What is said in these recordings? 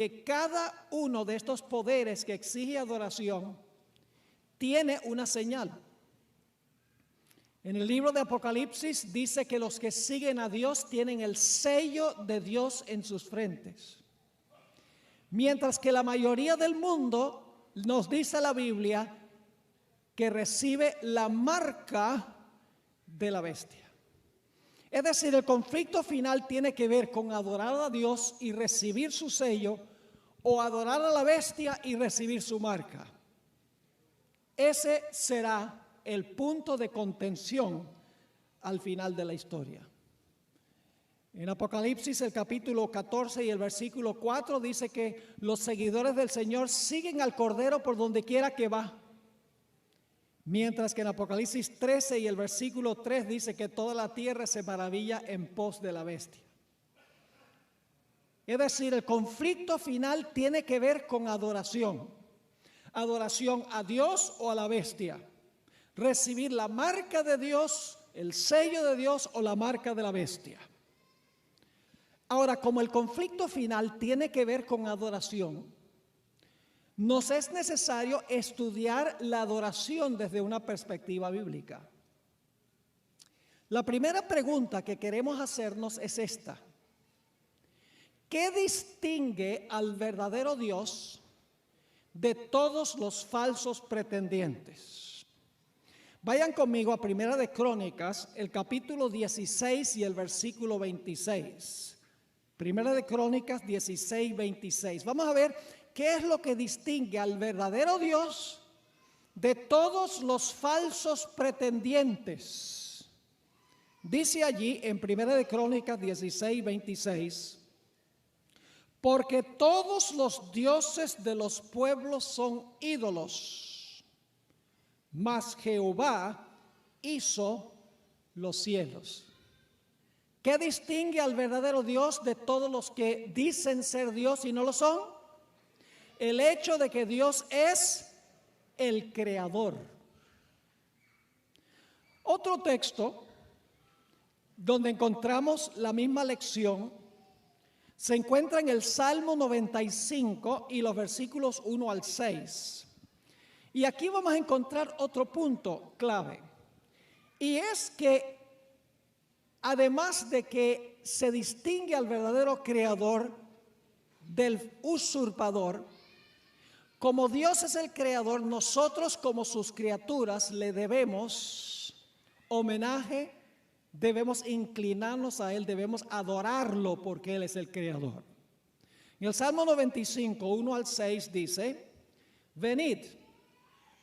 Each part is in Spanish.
que cada uno de estos poderes que exige adoración tiene una señal. En el libro de Apocalipsis dice que los que siguen a Dios tienen el sello de Dios en sus frentes. Mientras que la mayoría del mundo, nos dice la Biblia, que recibe la marca de la bestia. Es decir, el conflicto final tiene que ver con adorar a Dios y recibir su sello, o adorar a la bestia y recibir su marca. Ese será el punto de contención al final de la historia. En Apocalipsis, el capítulo 14 y el versículo 4 dice que los seguidores del Señor siguen al Cordero por donde quiera que va. Mientras que en Apocalipsis 13 y el versículo 3 dice que toda la tierra se maravilla en pos de la bestia. Es decir, el conflicto final tiene que ver con adoración. Adoración a Dios o a la bestia. Recibir la marca de Dios, el sello de Dios o la marca de la bestia. Ahora, como el conflicto final tiene que ver con adoración, nos es necesario estudiar la adoración desde una perspectiva bíblica. La primera pregunta que queremos hacernos es esta: ¿qué distingue al verdadero Dios de todos los falsos pretendientes? Vayan conmigo a Primera de Crónicas, el capítulo 16 y el versículo 26. Primera de Crónicas 16, 26. Vamos a ver qué es lo que distingue al verdadero Dios de todos los falsos pretendientes. Dice allí en Primera de Crónicas 16, 26: porque todos los dioses de los pueblos son ídolos, mas Jehová hizo los cielos. ¿Qué distingue al verdadero Dios de todos los que dicen ser Dios y no lo son? El hecho de que Dios es el creador. Otro texto donde encontramos la misma lección se encuentra en el Salmo 95 y los versículos 1 al 6. Y aquí vamos a encontrar otro punto clave. Y es que además de que se distingue al verdadero creador del usurpador, como Dios es el creador, nosotros como sus criaturas le debemos homenaje, debemos inclinarnos a Él, debemos adorarlo porque Él es el creador. En el Salmo 95, 1 al 6 dice: venid,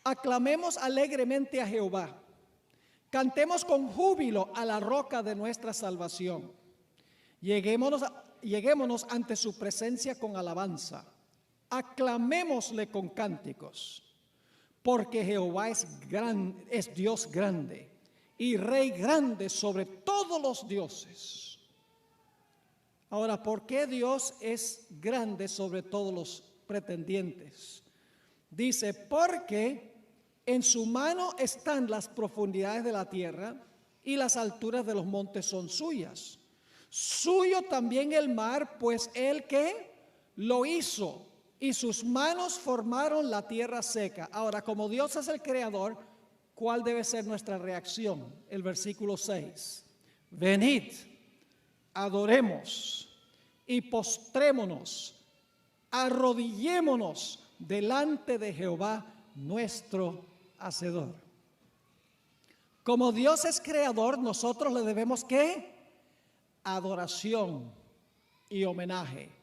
aclamemos alegremente a Jehová, cantemos con júbilo a la roca de nuestra salvación. Lleguémonos ante su presencia con alabanza. Aclamémosle con cánticos, porque Jehová es Dios grande y Rey grande sobre todos los dioses. Ahora, ¿por qué Dios es grande sobre todos los pretendientes? Dice, porque en su mano están las profundidades de la tierra y las alturas de los montes son suyas. Suyo también el mar, pues él que lo hizo, y sus manos formaron la tierra seca. Ahora, como Dios es el creador, ¿cuál debe ser nuestra reacción? El versículo 6. Venid, adoremos y postrémonos, arrodillémonos delante de Jehová nuestro Hacedor. Como Dios es creador, nosotros le debemos ¿qué? Adoración y homenaje.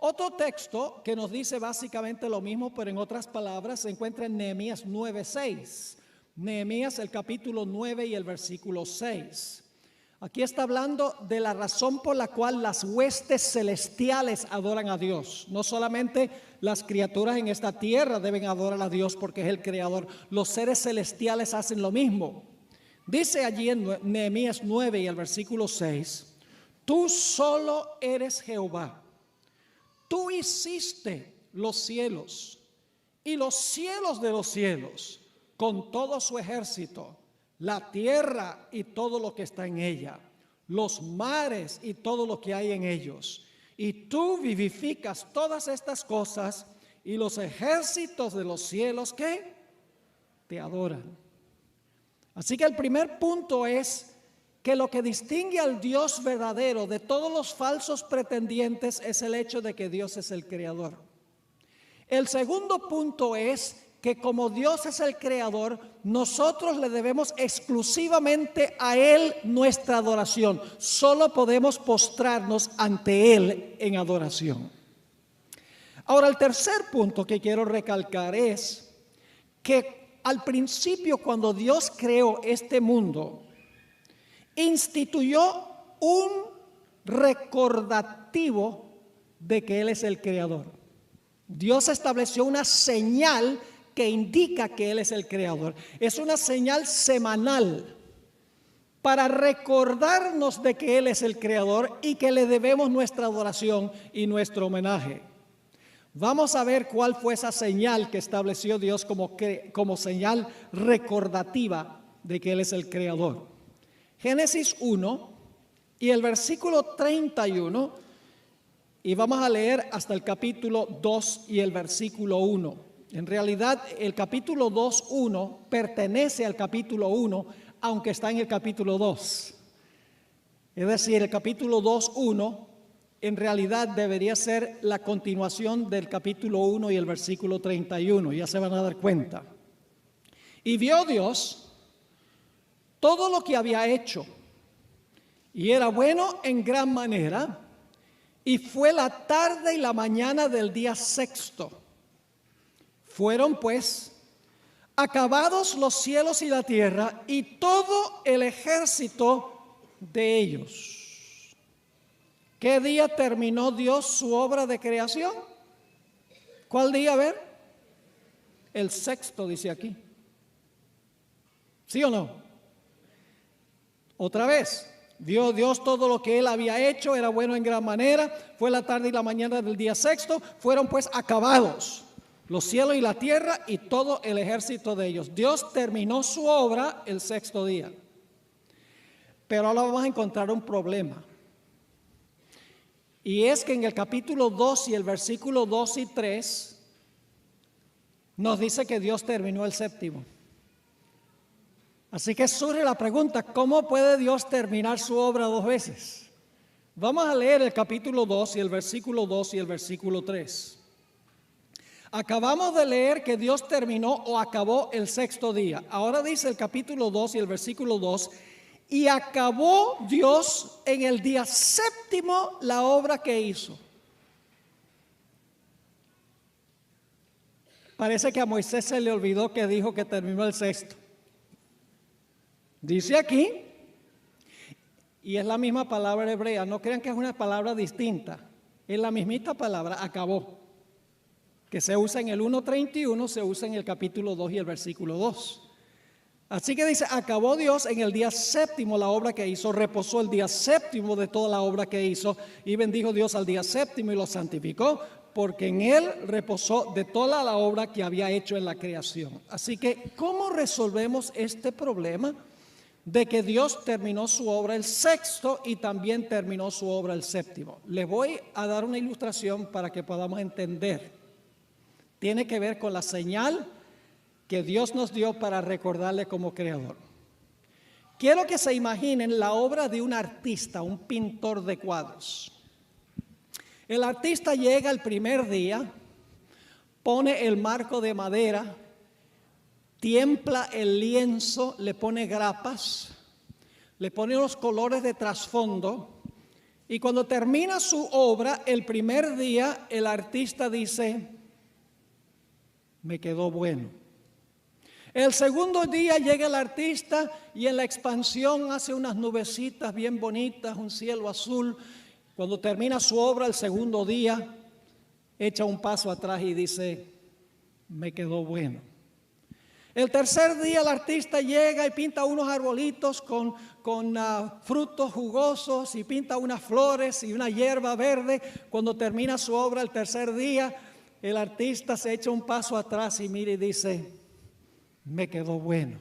Otro texto que nos dice básicamente lo mismo, pero en otras palabras, se encuentra en Nehemías 9:6. Nehemías, el capítulo 9 y el versículo 6. Aquí está hablando de la razón por la cual las huestes celestiales adoran a Dios. No solamente las criaturas en esta tierra deben adorar a Dios porque es el creador. Los seres celestiales hacen lo mismo. Dice allí en Nehemías 9 y el versículo 6: tú solo eres Jehová. Tú hiciste los cielos y los cielos de los cielos con todo su ejército, la tierra y todo lo que está en ella, los mares y todo lo que hay en ellos, y tú vivificas todas estas cosas y los ejércitos de los cielos que te adoran. Así que el primer punto es que lo que distingue al Dios verdadero de todos los falsos pretendientes es el hecho de que Dios es el creador. El segundo punto es que como Dios es el creador, nosotros le debemos exclusivamente a Él nuestra adoración. Solo podemos postrarnos ante Él en adoración. Ahora, el tercer punto que quiero recalcar es que al principio, cuando Dios creó este mundo, instituyó un recordativo de que Él es el creador. Dios estableció una señal que indica que Él es el creador. Es una señal semanal para recordarnos de que Él es el creador y que le debemos nuestra adoración y nuestro homenaje. Vamos a ver cuál fue esa señal que estableció Dios como señal recordativa de que Él es el creador. Génesis 1 y el versículo 31, y vamos a leer hasta el capítulo 2 y el versículo 1. En realidad, el capítulo 2:1 pertenece al capítulo 1, aunque está en el capítulo 2. Es decir, el capítulo 2:1 en realidad debería ser la continuación del capítulo 1 y el versículo 31. Ya se van a dar cuenta. Y vio Dios todo lo que había hecho, y era bueno en gran manera, y fue la tarde y la mañana del día sexto. Fueron pues acabados los cielos y la tierra y todo el ejército de ellos. ¿Qué día terminó Dios su obra de creación? ¿Cuál día? A ver. El sexto dice aquí. ¿Sí o no? Otra vez. Vio Dios todo lo que Él había hecho, era bueno en gran manera. Fue la tarde y la mañana del día sexto. Fueron pues acabados los cielos y la tierra y todo el ejército de ellos. Dios terminó su obra el sexto día. Pero ahora vamos a encontrar un problema. Y es que en el capítulo 2 y el versículo 2 y 3 nos dice que Dios terminó el séptimo. Así que surge la pregunta, ¿cómo puede Dios terminar su obra dos veces? Vamos a leer el capítulo 2 y el versículo 2 y el versículo 3. Acabamos de leer que Dios terminó o acabó el sexto día. Ahora dice el capítulo 2 y el versículo 2, y acabó Dios en el día séptimo la obra que hizo. Parece que a Moisés se le olvidó que dijo que terminó el sexto. Dice aquí, y es la misma palabra hebrea, no crean que es una palabra distinta, es la mismita palabra, acabó, que se usa en el 1:31, se usa en el capítulo 2 y el versículo 2. Así que dice, acabó Dios en el día séptimo la obra que hizo, reposó el día séptimo de toda la obra que hizo, y bendijo Dios al día séptimo y lo santificó, porque en él reposó de toda la obra que había hecho en la creación. Así que, ¿cómo resolvemos este problema de que Dios terminó su obra el sexto y también terminó su obra el séptimo? Les voy a dar una ilustración para que podamos entender. Tiene que ver con la señal que Dios nos dio para recordarle como creador. Quiero que se imaginen la obra de un artista, un pintor de cuadros. El artista llega el primer día, pone el marco de madera, tiempla el lienzo, le pone grapas, le pone los colores de trasfondo, y cuando termina su obra, el primer día el artista dice, me quedó bueno. El segundo día llega el artista y en la expansión hace unas nubecitas bien bonitas, un cielo azul. Cuando termina su obra el segundo día, echa un paso atrás y dice, me quedó bueno. El tercer día el artista llega y pinta unos arbolitos con frutos jugosos y pinta unas flores y una hierba verde. Cuando termina su obra el tercer día, el artista se echa un paso atrás y mira y dice, me quedó bueno.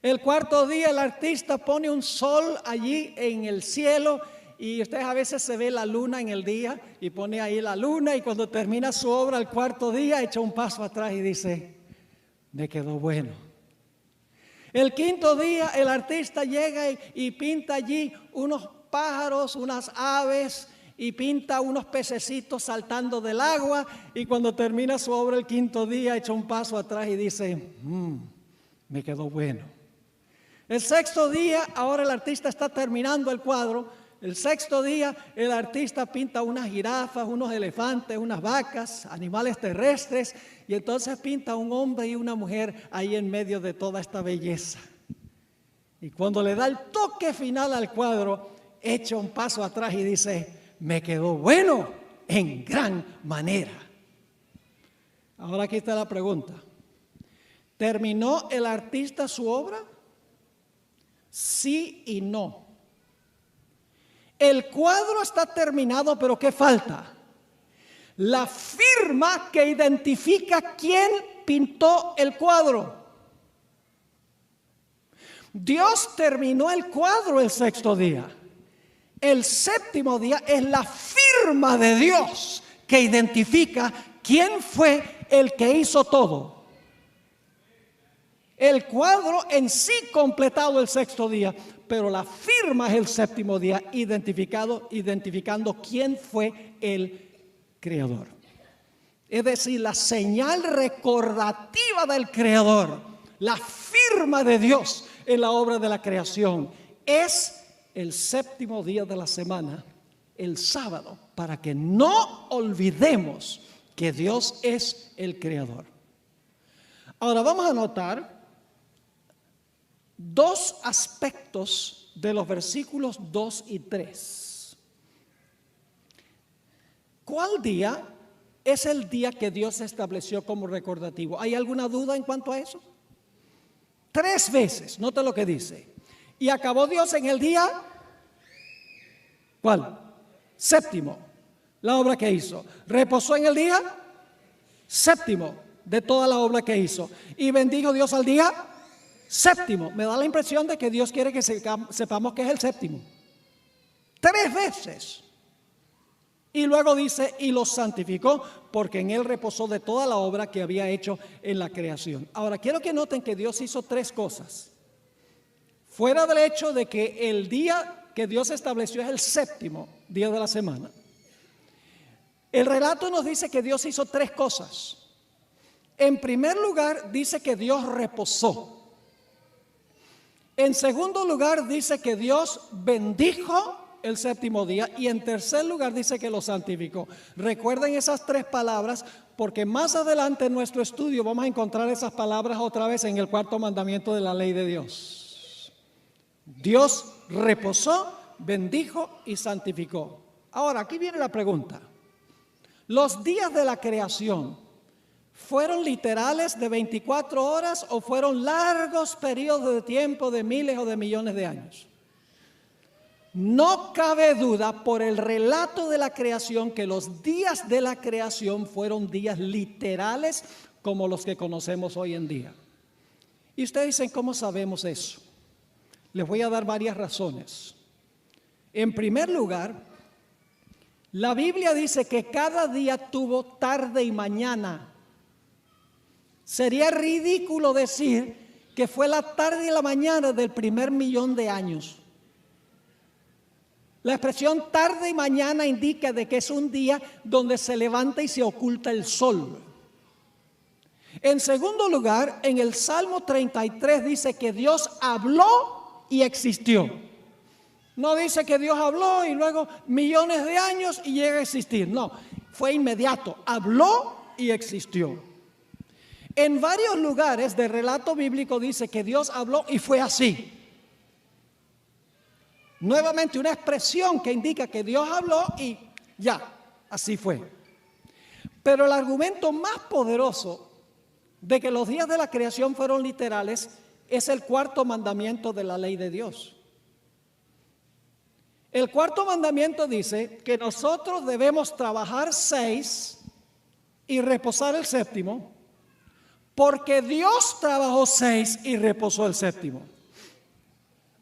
El cuarto día el artista pone un sol allí en el cielo y ustedes a veces se ve la luna en el día y pone ahí la luna y cuando termina su obra el cuarto día echa un paso atrás y dice, me quedó bueno. El quinto día el artista llega y pinta allí unos pájaros, unas aves y pinta unos pececitos saltando del agua y cuando termina su obra el quinto día echa un paso atrás y dice, me quedó bueno. El sexto día, ahora el artista está terminando el cuadro. El sexto día, el artista pinta unas jirafas, unos elefantes, unas vacas, animales terrestres, y entonces pinta un hombre y una mujer ahí en medio de toda esta belleza. Y cuando le da el toque final al cuadro, echa un paso atrás y dice, me quedó bueno en gran manera. Ahora aquí está la pregunta. ¿Terminó el artista su obra? Sí y no. El cuadro está terminado, pero ¿qué falta? La firma que identifica quién pintó el cuadro. Dios terminó el cuadro el sexto día. El séptimo día es la firma de Dios que identifica quién fue el que hizo todo. El cuadro en sí completado el sexto día, pero la firma es el séptimo día, identificando quién fue el creador. Es decir, la señal recordativa del creador, la firma de Dios en la obra de la creación, es el séptimo día de la semana, el sábado, para que no olvidemos que Dios es el creador. Ahora vamos a notar dos aspectos de los versículos 2 y 3. ¿Cuál día es el día que Dios estableció como recordativo? ¿Hay alguna duda en cuanto a eso? 3 veces, nota lo que dice. Y acabó Dios en el día, ¿cuál? Séptimo, la obra que hizo. Reposó en el día séptimo de toda la obra que hizo. Y bendijo Dios al día séptimo. Me da la impresión de que Dios quiere que sepamos que es el séptimo. 3 veces. Y luego dice, y los santificó, porque en él reposó de toda la obra que había hecho en la creación. Ahora, quiero que noten que Dios hizo 3 cosas. Fuera del hecho de que el día que Dios estableció es el séptimo día de la semana. El relato nos dice que Dios hizo 3 cosas. En primer lugar, dice que Dios reposó. En segundo lugar, dice que Dios bendijo el séptimo día. Y en tercer lugar, dice que lo santificó. Recuerden esas 3 palabras, porque más adelante en nuestro estudio vamos a encontrar esas palabras otra vez en el 4º mandamiento de la ley de Dios. Dios reposó, bendijo y santificó. Ahora, aquí viene la pregunta. ¿Los días de la creación fueron literales de 24 horas o fueron largos periodos de tiempo de miles o de millones de años? No cabe duda por el relato de la creación que los días de la creación fueron días literales como los que conocemos hoy en día. Y ustedes dicen, ¿cómo sabemos eso? Les voy a dar varias razones. En primer lugar, la Biblia dice que cada día tuvo tarde y mañana. Sería ridículo decir que fue la tarde y la mañana del primer 1.000.000 de años. La expresión tarde y mañana indica de que es un día donde se levanta y se oculta el sol. En segundo lugar, en el Salmo 33 dice que Dios habló y existió. No dice que Dios habló y luego millones de años y llega a existir. No, fue inmediato. Habló y existió. En varios lugares del relato bíblico dice que Dios habló y fue así. Nuevamente una expresión que indica que Dios habló y ya, así fue. Pero el argumento más poderoso de que los días de la creación fueron literales es el 4º mandamiento de la ley de Dios. El 4º mandamiento dice que nosotros debemos trabajar 6 y reposar el séptimo, porque Dios trabajó 6 y reposó el séptimo.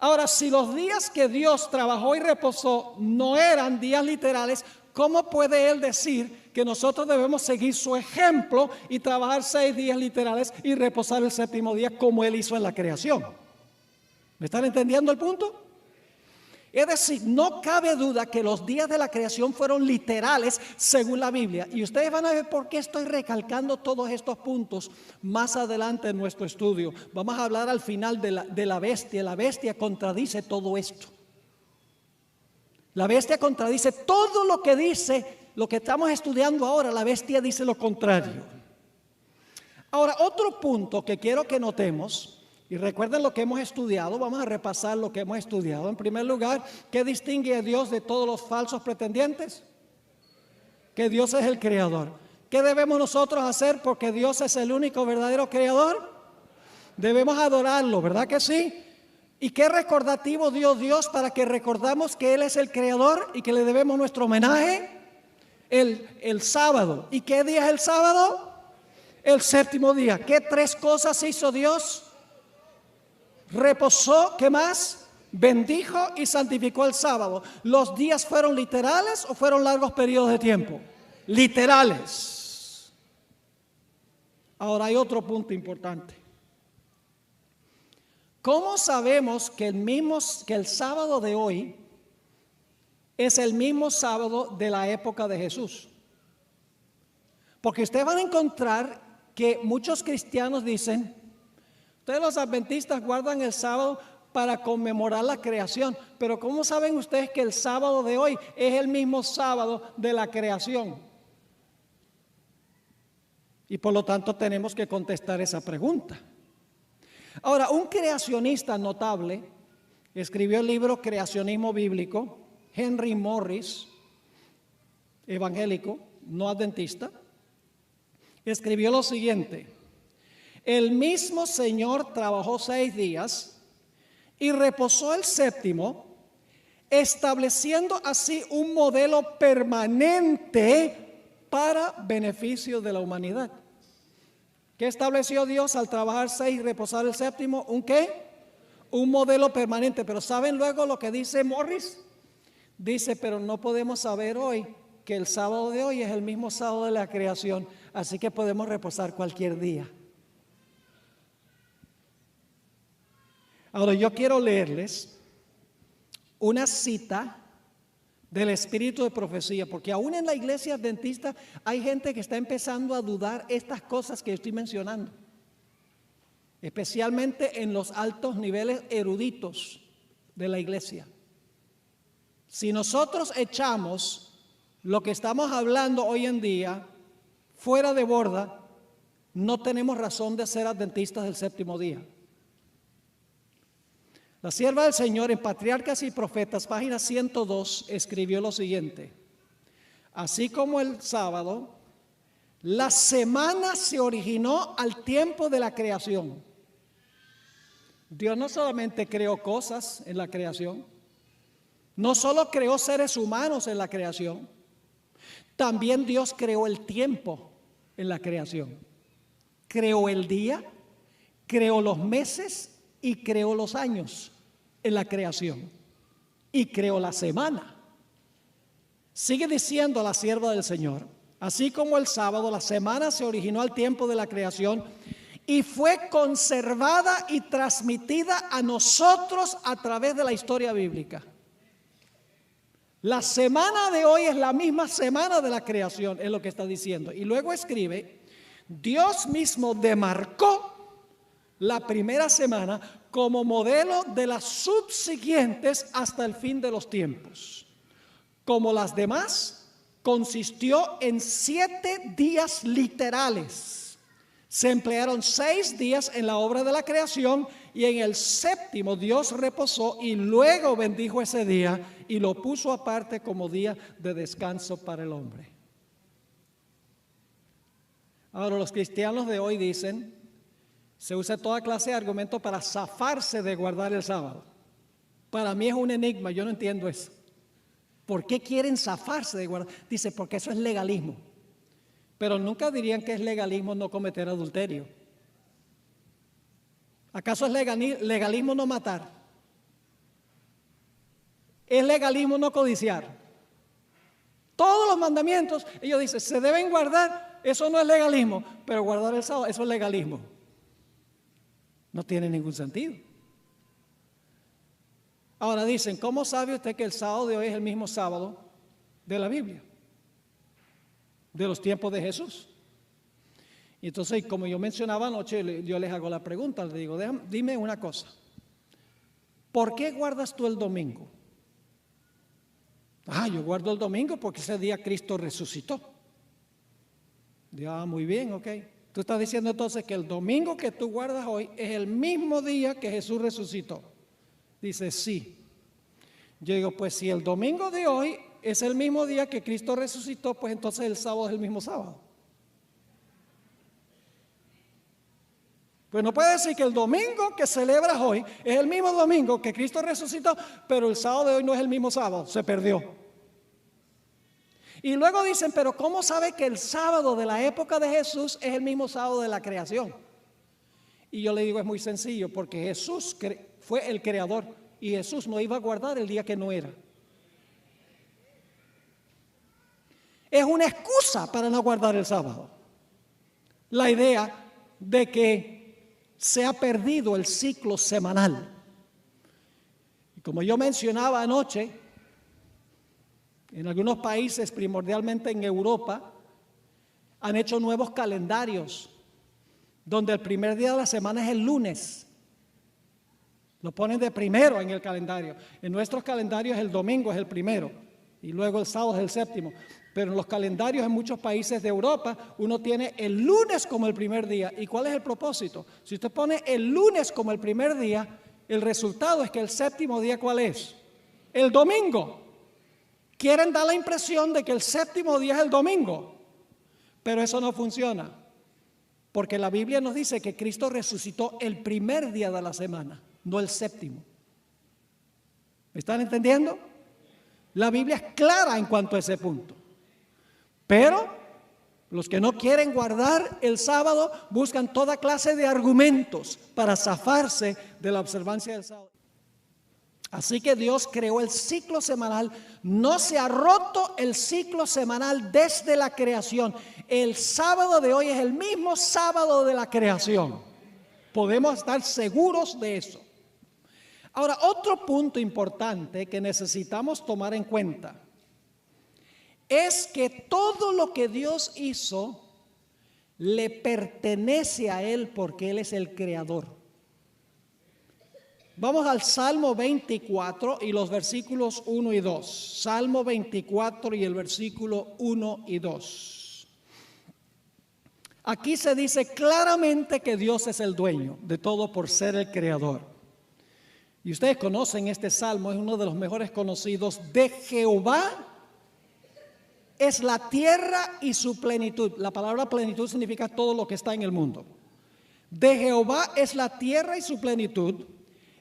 Ahora, si los días que Dios trabajó y reposó no eran días literales, ¿cómo puede Él decir que nosotros debemos seguir su ejemplo y trabajar 6 días literales y reposar el séptimo día como Él hizo en la creación? ¿Me están entendiendo el punto? Es decir, no cabe duda que los días de la creación fueron literales según la Biblia. Y ustedes van a ver por qué estoy recalcando todos estos puntos más adelante en nuestro estudio. Vamos a hablar al final de la bestia. La bestia contradice todo esto. La bestia contradice todo lo que dice, lo que estamos estudiando ahora. La bestia dice lo contrario. Ahora, otro punto que quiero que notemos. Y recuerden lo que hemos estudiado, vamos a repasar lo que hemos estudiado. En primer lugar, ¿qué distingue a Dios de todos los falsos pretendientes? Que Dios es el creador. ¿Qué debemos nosotros hacer porque Dios es el único verdadero creador? Debemos adorarlo, ¿verdad que sí? ¿Y qué recordativo dio Dios para que recordamos que Él es el creador y que le debemos nuestro homenaje? El sábado. ¿Y qué día es el sábado? El séptimo día. ¿Qué 3 cosas hizo Dios? Reposó, ¿qué más? Bendijo y santificó el sábado. ¿Los días fueron literales o fueron largos periodos de tiempo? Literales. Ahora hay otro punto importante. ¿Cómo sabemos que el sábado de hoy es el mismo sábado de la época de Jesús? Porque ustedes van a encontrar que muchos cristianos dicen: ustedes los adventistas guardan el sábado para conmemorar la creación, pero ¿cómo saben ustedes que el sábado de hoy es el mismo sábado de la creación? Y por lo tanto tenemos que contestar esa pregunta. Ahora, un creacionista notable escribió el libro Creacionismo Bíblico, Henry Morris, evangélico, no adventista, escribió lo siguiente: el mismo Señor trabajó 6 días y reposó el séptimo, estableciendo así un modelo permanente para beneficio de la humanidad. ¿Qué estableció Dios al trabajar 6 y reposar el séptimo? ¿Un qué? Un modelo permanente. Pero ¿saben luego lo que dice Morris? Dice: pero no podemos saber hoy que el sábado de hoy es el mismo sábado de la creación, así que podemos reposar cualquier día. Ahora yo quiero leerles una cita del espíritu de profecía, porque aún en la iglesia adventista hay gente que está empezando a dudar estas cosas que estoy mencionando, especialmente en los altos niveles eruditos de la iglesia. Si nosotros echamos lo que estamos hablando hoy en día fuera de borda, no tenemos razón de ser adventistas del séptimo día. La sierva del Señor en Patriarcas y Profetas, página 102, escribió lo siguiente: así como el sábado, la semana se originó al tiempo de la creación. Dios no solamente creó cosas en la creación, no solo creó seres humanos en la creación, también Dios creó el tiempo en la creación. Creó el día, creó los meses y creó los años en la creación y creó la semana. Sigue diciendo la sierva del Señor: así como el sábado, la semana se originó al tiempo de la creación y fue conservada y transmitida a nosotros a través de la historia bíblica. La semana de hoy es la misma semana de la creación, es lo que está diciendo. Y luego escribe: Dios mismo demarcó la primera semana como modelo de las subsiguientes hasta el fin de los tiempos. Como las demás, consistió en 7 días literales. Se emplearon 6 días en la obra de la creación y en el séptimo Dios reposó y luego bendijo ese día y lo puso aparte como día de descanso para el hombre. Ahora, los cristianos de hoy dicen: se usa toda clase de argumentos para zafarse de guardar el sábado. Para mí es un enigma, yo no entiendo eso. ¿Por qué quieren zafarse de guardar? Dice: porque eso es legalismo. Pero nunca dirían que es legalismo no cometer adulterio. ¿Acaso es legalismo no matar? Es legalismo no codiciar. Todos los mandamientos, ellos dicen, se deben guardar. Eso no es legalismo, pero guardar el sábado, eso es legalismo. No tiene ningún sentido. Ahora dicen, ¿cómo sabe usted que el sábado de hoy es el mismo sábado de la Biblia? De los tiempos de Jesús. Y entonces, como yo mencionaba anoche, yo les hago la pregunta, les digo, dime una cosa. ¿Por qué guardas tú el domingo? Yo guardo el domingo porque ese día Cristo resucitó. Muy bien, ok. Tú estás diciendo entonces que el domingo que tú guardas hoy es el mismo día que Jesús resucitó. Dice, sí. Yo digo, pues si el domingo de hoy es el mismo día que Cristo resucitó, pues entonces el sábado es el mismo sábado. Pues no puede decir que el domingo que celebras hoy es el mismo domingo que Cristo resucitó, pero el sábado de hoy no es el mismo sábado, se perdió. Y luego dicen, pero ¿cómo sabe que el sábado de la época de Jesús es el mismo sábado de la creación? Y yo le digo, es muy sencillo, porque Jesús fue el creador y Jesús no iba a guardar el día que no era. Es una excusa para no guardar el sábado. La idea de que se ha perdido el ciclo semanal. Y como yo mencionaba anoche, en algunos países, primordialmente en Europa, han hecho nuevos calendarios, donde el primer día de la semana es el lunes. Lo ponen de primero en el calendario. En nuestros calendarios el domingo es el primero y luego el sábado es el séptimo. Pero en los calendarios en muchos países de Europa uno tiene el lunes como el primer día. ¿Y cuál es el propósito? Si usted pone el lunes como el primer día, el resultado es que el séptimo día, ¿cuál es? El domingo. Quieren dar la impresión de que el séptimo día es el domingo, pero eso no funciona, porque la Biblia nos dice que Cristo resucitó el primer día de la semana, no el séptimo. ¿Me están entendiendo? La Biblia es clara en cuanto a ese punto. Pero los que no quieren guardar el sábado buscan toda clase de argumentos para zafarse de la observancia del sábado. Así que Dios creó el ciclo semanal. No se ha roto el ciclo semanal desde la creación. El sábado de hoy es el mismo sábado de la creación. Podemos estar seguros de eso. Ahora, otro punto importante que necesitamos tomar en cuenta es que todo lo que Dios hizo le pertenece a Él porque Él es el creador. Vamos al Salmo 24 y los versículos 1 y 2. Salmo 24 y el versículo 1 y 2. Aquí se dice claramente que Dios es el dueño de todo por ser el creador. Y ustedes conocen este salmo, es uno de los mejores conocidos. De Jehová es la tierra y su plenitud. La palabra plenitud significa todo lo que está en el mundo. De Jehová es la tierra y su plenitud,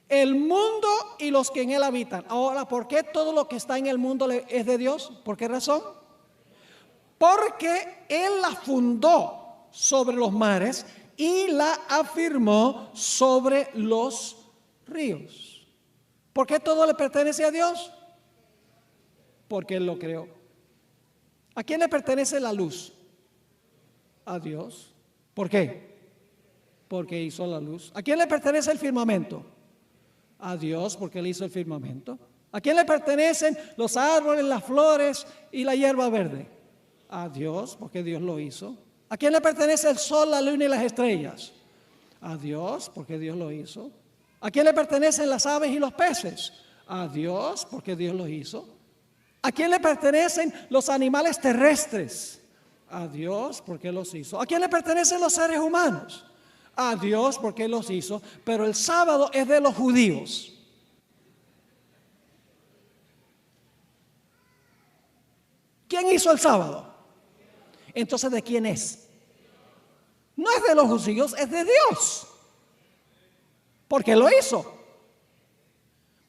el mundo y los que en él habitan. Ahora, ¿por qué todo lo que está en el mundo es de Dios? ¿Por qué razón? Porque Él la fundó sobre los mares y la afirmó sobre los ríos. ¿Por qué todo le pertenece a Dios? Porque Él lo creó. ¿A quién le pertenece la luz? A Dios. ¿Por qué? Porque hizo la luz. ¿A quién le pertenece el firmamento? A Dios, porque Él hizo el firmamento. ¿A quién le pertenecen los árboles, las flores y la hierba verde? A Dios, porque Dios lo hizo. ¿A quién le pertenece el sol, la luna y las estrellas? A Dios, porque Dios lo hizo. ¿A quién le pertenecen las aves y los peces? A Dios, porque Dios los hizo. ¿A quién le pertenecen los animales terrestres? A Dios, porque los hizo. ¿A quién le pertenecen los seres humanos? A Dios, porque los hizo. Pero el sábado es de los judíos. ¿Quién hizo el sábado? Entonces, ¿de quién es? No es de los judíos, es de Dios. Porque lo hizo.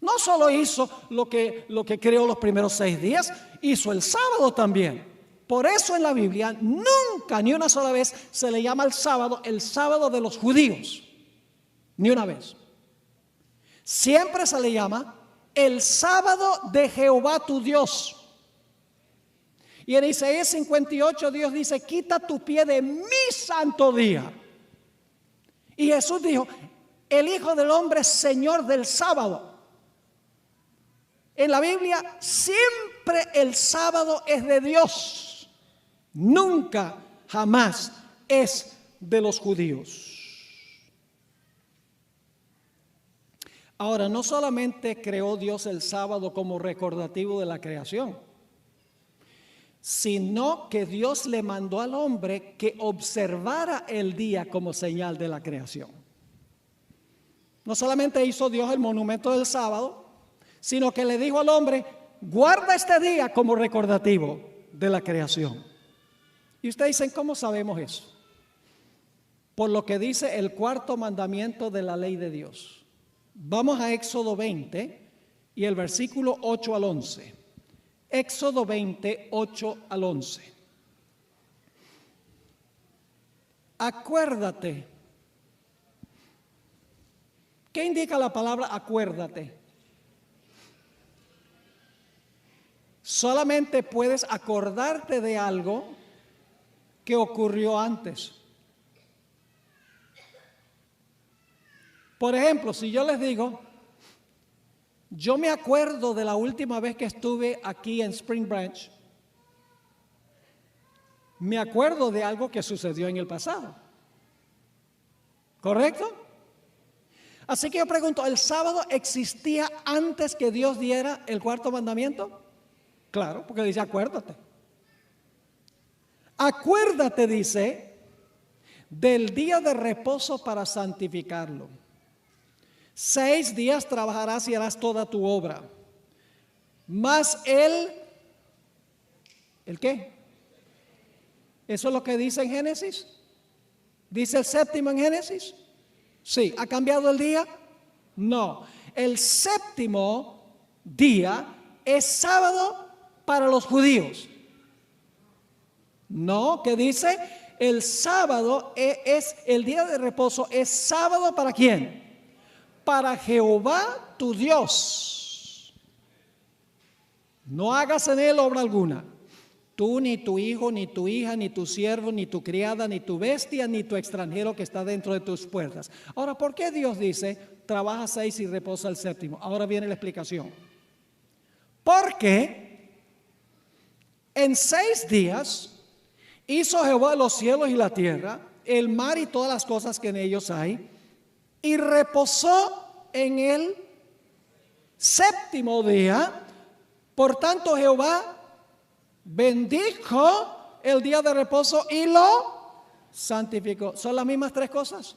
No solo hizo lo que creó los primeros 6 días, hizo el sábado también. Por eso en la Biblia nunca, ni una sola vez, se le llama el sábado de los judíos. Ni una vez. Siempre se le llama el sábado de Jehová tu Dios. Y en Isaías 58 Dios dice, quita tu pie de mi santo día. Y Jesús dijo, el Hijo del Hombre es Señor del sábado. En la Biblia siempre el sábado es de Dios. Nunca, jamás es de los judíos. Ahora, no solamente creó Dios el sábado como recordativo de la creación, sino que Dios le mandó al hombre que observara el día como señal de la creación. No solamente hizo Dios el monumento del sábado, sino que le dijo al hombre, guarda este día como recordativo de la creación. Y ustedes dicen, ¿cómo sabemos eso? Por lo que dice el cuarto mandamiento de la ley de Dios. Vamos a Éxodo 20 y el versículo 8 al 11. Éxodo 20, 8 al 11. Acuérdate. ¿Qué indica la palabra acuérdate? Solamente puedes acordarte de algo que ocurrió antes. Por ejemplo, si yo les digo, yo me acuerdo de la última vez que estuve aquí en Spring Branch, me acuerdo de algo que sucedió en el pasado. ¿Correcto? Así que yo pregunto, ¿el sábado existía antes que Dios diera el cuarto mandamiento? Claro, porque dice acuérdate. Acuérdate, dice, del día de reposo para santificarlo. 6 días trabajarás y harás toda tu obra. Mas ¿el qué? ¿Eso es lo que dice en Génesis? ¿Dice el séptimo en Génesis? Sí. ¿Ha cambiado el día? No. El séptimo día es sábado para los judíos. No, ¿qué dice? El sábado es el día de reposo, es sábado ¿para quién? Para Jehová tu Dios. No hagas en él obra alguna. Tú, ni tu hijo, ni tu hija, ni tu siervo, ni tu criada, ni tu bestia, ni tu extranjero que está dentro de tus puertas. Ahora, ¿por qué Dios dice, trabaja 6 y reposa el séptimo? Ahora viene la explicación. Porque en 6 días hizo Jehová los cielos y la tierra, el mar y todas las cosas que en ellos hay, y reposó en el séptimo día. Por tanto, Jehová bendijo el día de reposo y lo santificó. ¿Son las mismas 3 cosas?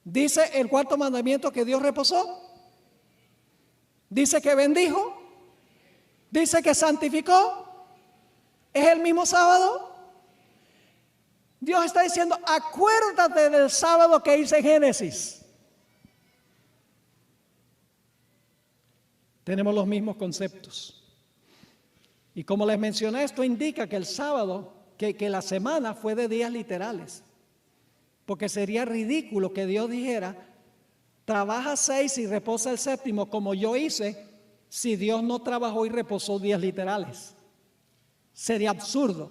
Dice el cuarto mandamiento que Dios reposó. Dice que bendijo. Dice que santificó. ¿Es el mismo sábado? Dios está diciendo, acuérdate del sábado que hice en Génesis. Tenemos los mismos conceptos. Y como les mencioné, esto indica que el sábado, que la semana fue de días literales. Porque sería ridículo que Dios dijera, trabaja 6 y reposa el séptimo, como yo hice, si Dios no trabajó y reposó días literales. Sería absurdo.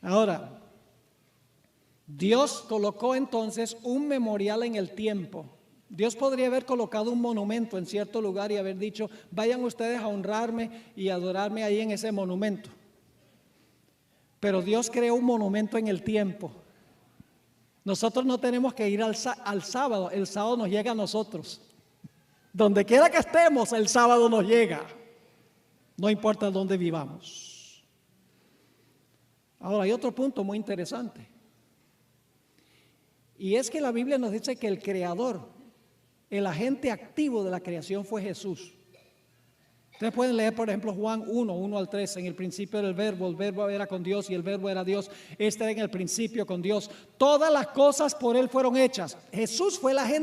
Ahora, Dios colocó entonces un memorial en el tiempo. Dios podría haber colocado un monumento en cierto lugar y haber dicho, vayan ustedes a honrarme y adorarme ahí en ese monumento. Pero Dios creó un monumento en el tiempo. Nosotros no tenemos que ir al sábado, el sábado nos llega a nosotros. Donde quiera que estemos, el sábado nos llega. No importa dónde vivamos. Ahora, hay otro punto muy interesante. Y es que la Biblia nos dice que el creador, el agente activo de la creación fue Jesús. Ustedes pueden leer, por ejemplo, Juan 1, 1 al 3. En el principio era el verbo era con Dios y el verbo era Dios. Este era en el principio con Dios. Todas las cosas por él fueron hechas. Jesús fue el agente